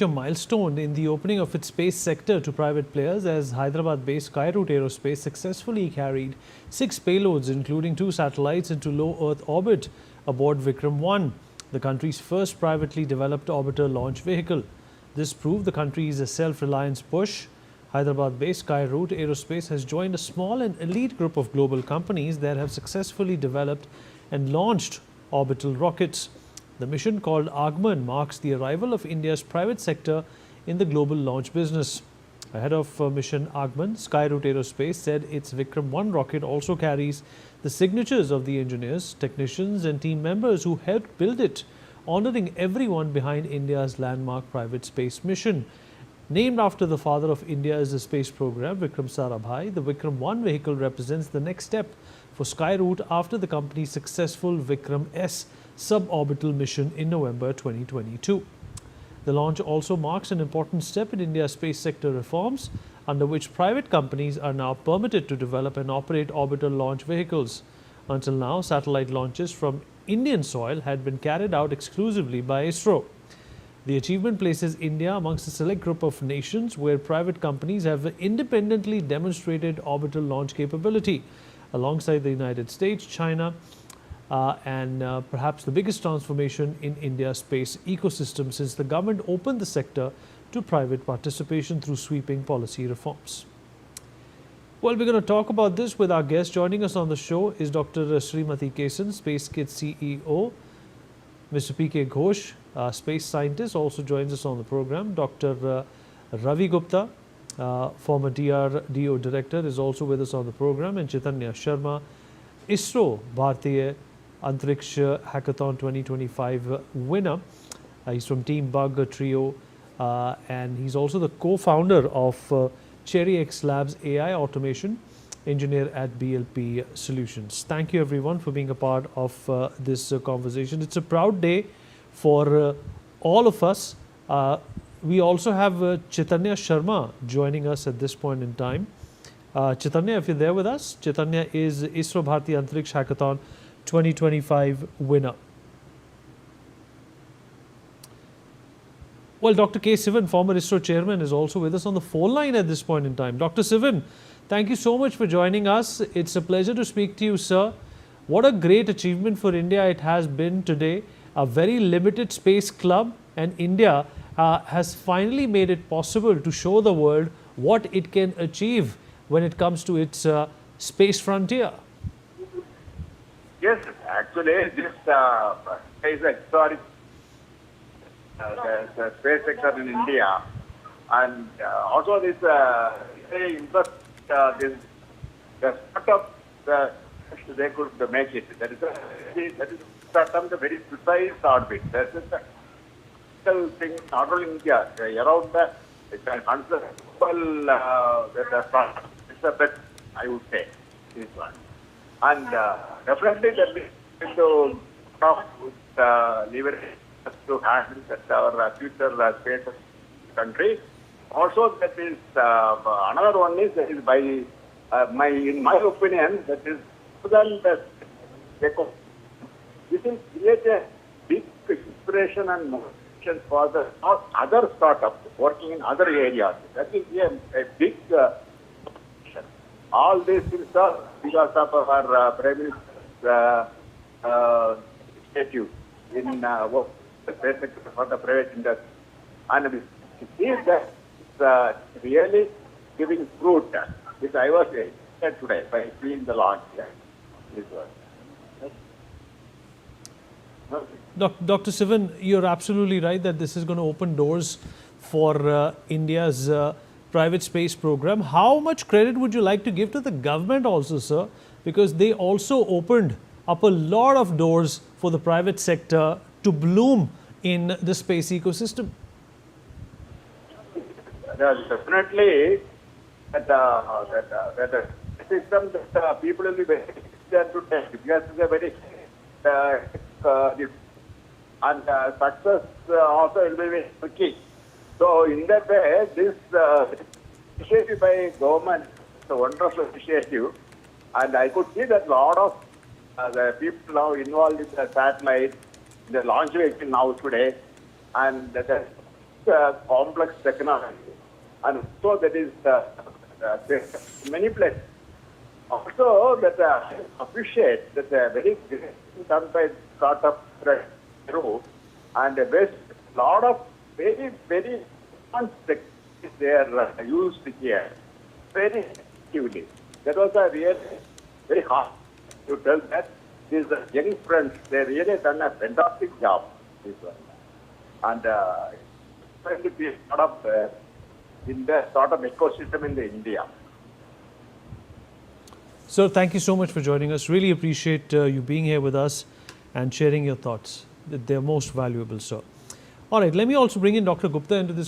A milestone in the opening of its space sector to private players as Hyderabad-based Skyroot Aerospace successfully carried 6 payloads, including 2 satellites, into low Earth orbit aboard Vikram-1, the country's first privately developed orbiter launch vehicle. This proved the country's self-reliance push. Hyderabad-based Skyroot Aerospace has joined a small and elite group of global companies that have successfully developed and launched orbital rockets. The mission, called Agman, marks the arrival of India's private sector in the global launch business. Ahead of mission Agman, Skyroot Aerospace said its Vikram-1 rocket also carries the signatures of the engineers, technicians and team members who helped build it, honoring everyone behind India's landmark private space mission. Named after the father of India's space program, Vikram Sarabhai, the Vikram-1 vehicle represents the next step for Skyroot after the company's successful Vikram-S suborbital mission in November 2022. The launch also marks an important step in India's space sector reforms, under which private companies are now permitted to develop and operate orbital launch vehicles. Until now, satellite launches from Indian soil had been carried out exclusively by ISRO. The achievement places India amongst a select group of nations where private companies have independently demonstrated orbital launch capability, alongside the United States, China, and perhaps the biggest transformation in India's space ecosystem since the government opened the sector to private participation through sweeping policy reforms. Well, we're going to talk about this with our guest. Joining us on the show is Dr. Srimati K Sivan, Space Kit CEO. Mr. P.K. Ghosh, space scientist, also joins us on the program. Dr. Ravi Gupta, former DRDO director, is also with us on the program. And Chaitanya Sharma, ISRO Bharatiya Antariksha Hackathon 2025 winner. He's from Team Bug Trio, and he's also the co-founder of Cherry X Labs AI Automation, engineer at BLP Solutions. Thank you everyone for being a part of this conversation. It's a proud day for all of us. We also have Chaitanya Sharma joining us at this point in time. Chaitanya, if you're there with us, Chaitanya is ISRO Bharatiya Antariksha Hackathon 2025 winner. Well, Dr. K Sivan, former ISRO chairman, is also with us on the phone line at this point in time. Dr. Sivan, thank you so much for joining us. It's a pleasure to speak to you, sir. What a great achievement for India it has been today. A very limited space club, and India has finally made it possible to show the world what it can achieve when it comes to its space frontier. Yes, actually, this is a historic the space sector in India, and also this very interest this the startup they could make it. That is the very precise orbit. That is the thing not only in India, around the it's the best, I would say, this one. And definitely that is going to leverage to handle our future space country. Also, that is another one is that is by in my opinion, that is this will create a big inspiration and motivation for the other startups working in other areas. That is a big all these things are because of our Prime Minister's initiative in the space sector for the private industry. And we see that it's really giving fruit, which I was saying today by seeing the launch. This was. Dr. Sivan, you're absolutely right that this is going to open doors for India's private space program. How much credit would you like to give to the government also, sir? Because they also opened up a lot of doors for the private sector to bloom in the space ecosystem. Definitely, that system that people will be very eager to take because it's a very and success also will be very quick. So in that way, this initiative by government is a wonderful initiative, and I could see that a lot of the people now involved in the satellite, the launch vehicle now today, and the complex technology. And so that is many places. Also, that I appreciate that very great done by startup Skyroot, and based a lot of very advanced techniques they are used here very effectively. That was a really very hard to tell that these young friends, they really done a fantastic job. This one. And trying to be a lot of in the sort of ecosystem in the India. Sir, thank you so much for joining us. Really appreciate you being here with us and sharing your thoughts. They're most valuable, sir. All right, let me also bring in Dr. Gupta into this conversation.